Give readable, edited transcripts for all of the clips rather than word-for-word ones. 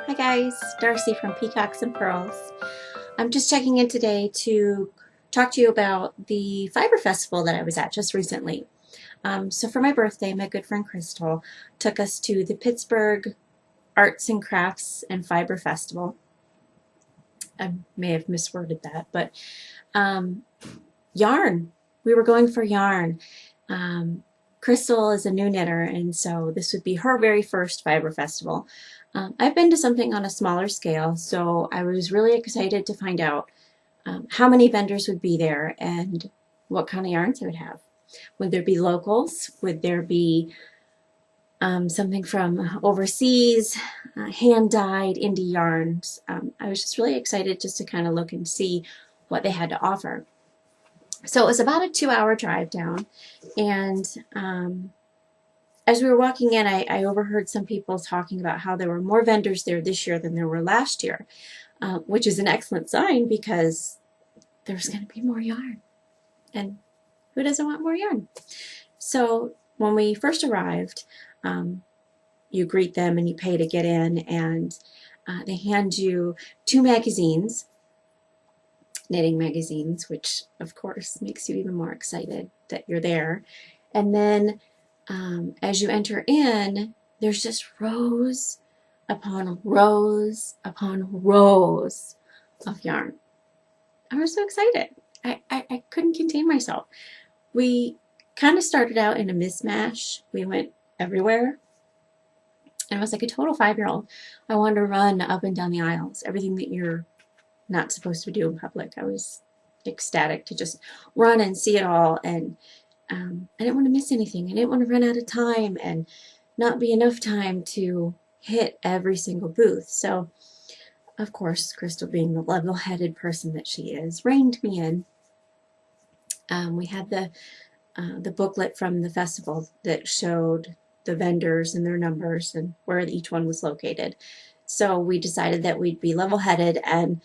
Hi guys, Darcy from Peacocks and Pearls. I'm just checking in today to talk to you about the Fiber Festival that I was at just recently. So for my birthday, my good friend Crystal took us to the Pittsburgh Arts and Crafts and Fiber Festival. I may have misworded that, but yarn. We were going for yarn. Crystal is a new knitter, and so this would be her very first Fiber Festival. I've been to something on a smaller scale, so I was really excited to find out how many vendors would be there and what kind of yarns they would have. Would there be locals? Would there be something from overseas, hand-dyed indie yarns? I was just really excited just to kind of look and see what they had to offer. So it was about a 2-hour drive down, and as we were walking in, I overheard some people talking about how there were more vendors there this year than there were last year, which is an excellent sign because there's going to be more yarn, and who doesn't want more yarn? So when we first arrived, you greet them and you pay to get in, and they hand you 2 magazines, knitting magazines, which of course makes you even more excited that you're there. And then as you enter in, there's just rows upon rows upon rows of yarn. I was so excited. I couldn't contain myself. We kind of started out in a mismatch. We went everywhere. And I was like a total 5-year-old. I wanted to run up and down the aisles, everything that you're not supposed to do in public. I was ecstatic to just run and see it all, and I didn't want to miss anything. I didn't want to run out of time and not be enough time to hit every single booth. So, of course, Crystal, being the level-headed person that she is, reined me in. We had the booklet from the festival that showed the vendors and their numbers and where each one was located. So we decided that we'd be level-headed and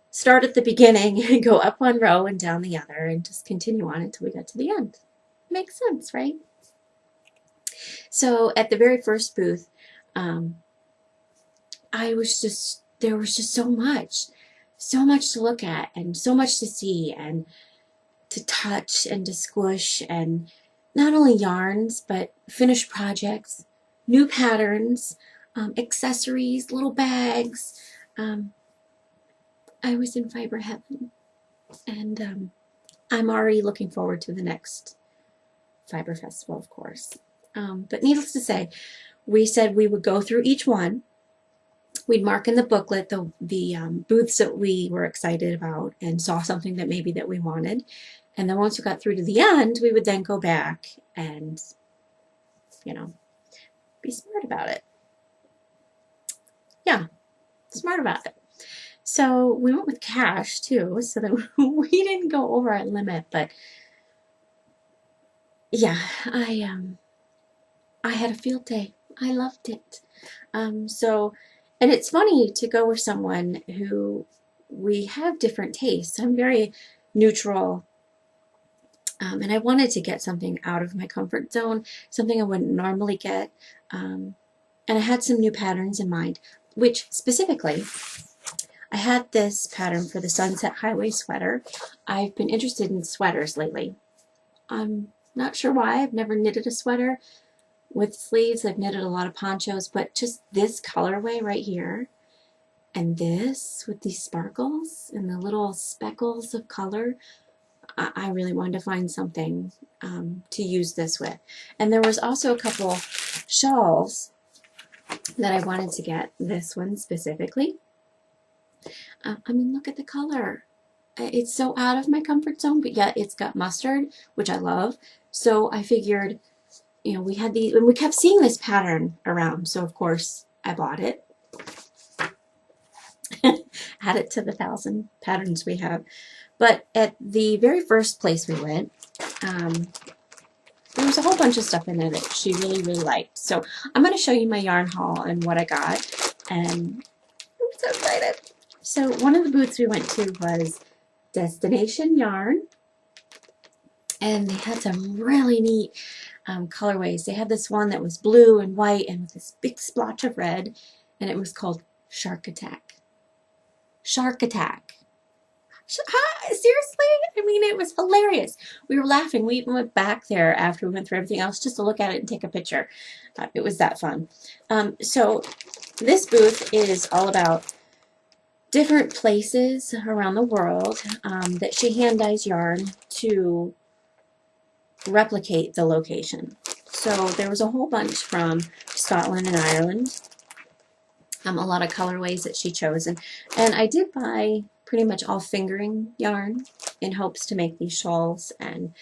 start at the beginning and go up one row and down the other and just continue on until we got to the end. Makes sense, right? So at the very first booth, there was just so much to look at and so much to see and to touch and to squish, and not only yarns, but finished projects, new patterns, accessories, little bags. I was in fiber heaven, and I'm already looking forward to the next Fiber Festival, of course. But needless to say, we said we would go through each one. We'd mark in the booklet the booths that we were excited about and saw something that maybe that we wanted. And then once we got through to the end, we would then go back and, you know, be smart about it. Yeah, smart about it. So we went with cash too, so that we didn't go over our limit. But yeah, I had a field day. I loved it. And it's funny to go with someone who we have different tastes. I'm very neutral, and I wanted to get something out of my comfort zone, something I wouldn't normally get. And I had some new patterns in mind, which specifically, I had this pattern for the Sunset Highway sweater. I've been interested in sweaters lately. I'm not sure why. I've never knitted a sweater with sleeves. I've knitted a lot of ponchos, but just this colorway right here, and this with these sparkles and the little speckles of color, I really wanted to find something to use this with. And there was also a couple shawls that I wanted to get, this one specifically. I mean, look at the color. It's so out of my comfort zone, but yet it's got mustard, which I love. So I figured, you know, we had these, and we kept seeing this pattern around. So of course I bought it. Add it to the 1,000 patterns we have. But at the very first place we went, there was a whole bunch of stuff in there that she really, really liked. So I'm going to show you my yarn haul and what I got. And I'm so excited. So one of the booths we went to was Destination Yarn. And they had some really neat colorways. They had this one that was blue and white and with this big splotch of red. And it was called Shark attack. Shark attack. Seriously? I mean, it was hilarious. We were laughing. We even went back there after we went through everything else just to look at it and take a picture. It was that fun. So this booth is all about different places around the world that she hand dyes yarn to replicate the location. So there was a whole bunch from Scotland and Ireland, a lot of colorways that she chose. And I did buy pretty much all fingering yarn in hopes to make these shawls and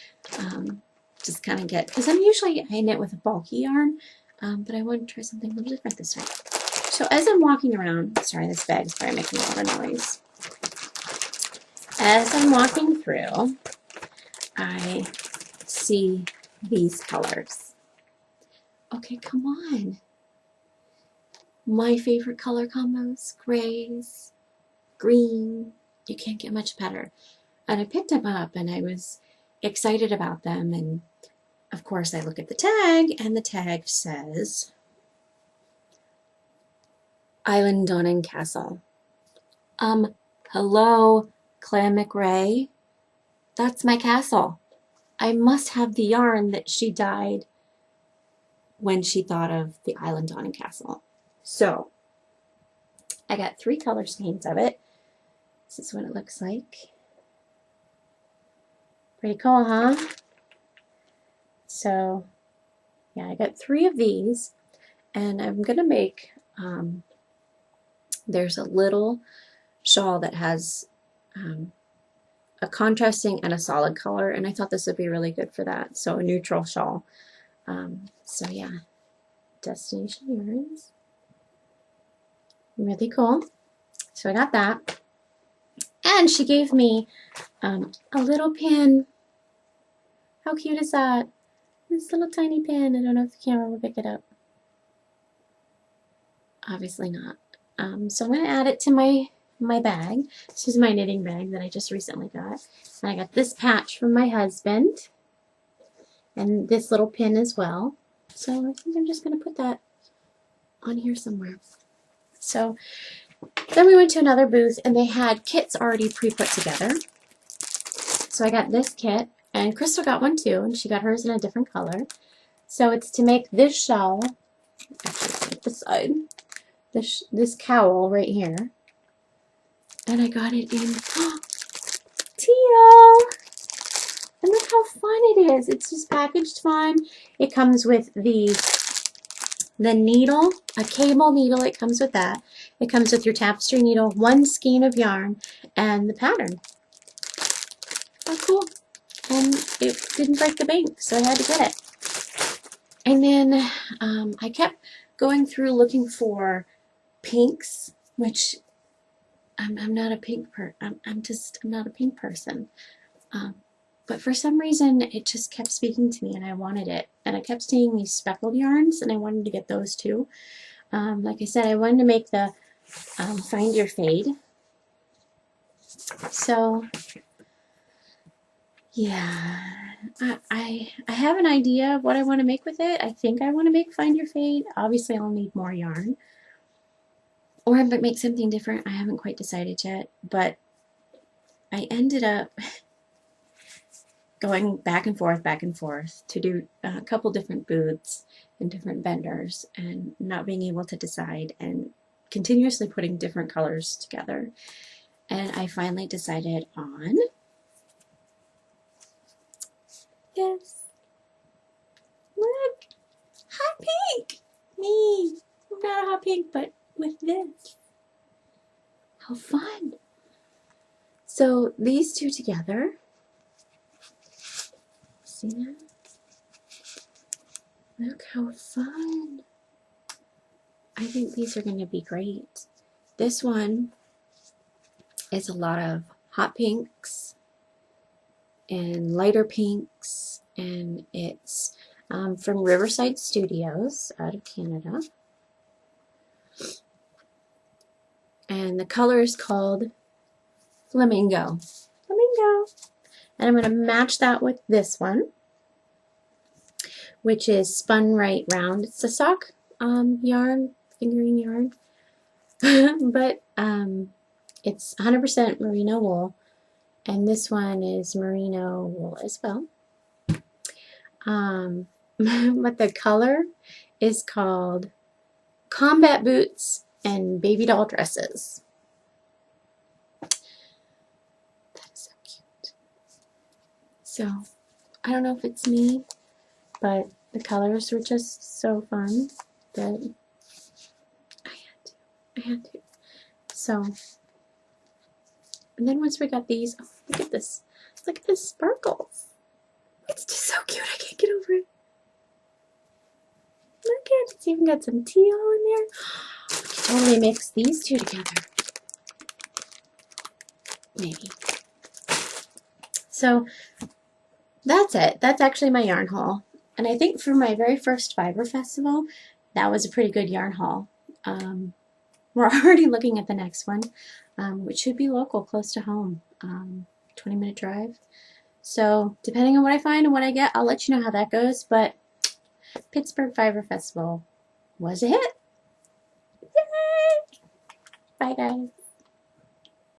just kind of get, because I knit with a bulky yarn, but I wanted to try something a little different this time. So as I'm walking around, sorry, this bag's probably making a lot of noise. As I'm walking through, I see these colors. Okay, come on. My favorite color combos, grays, green, you can't get much better. And I picked them up and I was excited about them. And of course I look at the tag and the tag says Island Dawn Castle. Hello, Clan McRae. That's my castle. I must have the yarn that she dyed when she thought of the Island Dawn Castle. So I got 3 color skeins of it. This is what it looks like. Pretty cool, huh? So yeah, I got 3 of these, and I'm gonna make, there's a little shawl that has a contrasting and a solid color, and I thought this would be really good for that. So a neutral shawl. So yeah, Destination Yarns. Really cool. So I got that. And she gave me a little pin. How cute is that? This little tiny pin. I don't know if the camera will pick it up. Obviously not. So I'm going to add it to my bag. This is my knitting bag that I just recently got. And I got this patch from my husband. And this little pin as well. So I think I'm just going to put that on here somewhere. So then we went to another booth and they had kits already pre-put together. So I got this kit, and Crystal got one too, and she got hers in a different color. So it's to make this shawl, actually this side, this cowl right here. And I got it in teal. And look how fun it is. It's just packaged fun. It comes with the needle, a cable needle. It comes with that. It comes with your tapestry needle, 1 skein of yarn, and the pattern. Oh, cool. And it didn't break the bank, so I had to get it. And then I kept going through looking for pinks, which I'm not a pink I'm not a pink person. But for some reason, it just kept speaking to me, and I wanted it. And I kept seeing these speckled yarns, and I wanted to get those too. Like I said, I wanted to make the Find Your Fade. So yeah, I have an idea of what I want to make with it. I think I want to make Find Your Fade. Obviously, I'll need more yarn. Or I might make something different. I haven't quite decided yet. But I ended up going back and forth to do a couple different booths and different vendors and not being able to decide and continuously putting different colors together. And I finally decided on this. Look! Hot pink! Me! I'm not a hot pink, but with this. How fun! So these two together, see that? Look how fun! I think these are going to be great. This one is a lot of hot pinks and lighter pinks, and it's from Riverside Studios out of Canada. And the color is called Flamingo. Flamingo. And I'm going to match that with this one, which is Spun Right Round. It's a sock yarn, fingering yarn. but it's 100% merino wool, and this one is merino wool as well. But the color is called Combat Boots and Baby Doll Dresses. That is so cute. So, I don't know if it's me, but the colors were just so fun that I had to. So, and then once we got these, oh, look at this. Look at this sparkles. It's just so cute. I can't get over it. Look at it. It's even got some teal in there. We can totally mix these two together. Maybe. So that's it. That's actually my yarn haul. And I think for my very first fiber festival, that was a pretty good yarn haul. We're already looking at the next one, which should be local, close to home. 20-minute drive. So depending on what I find and what I get, I'll let you know how that goes. But Pittsburgh Fiber Festival was a hit. Yay! Bye, guys.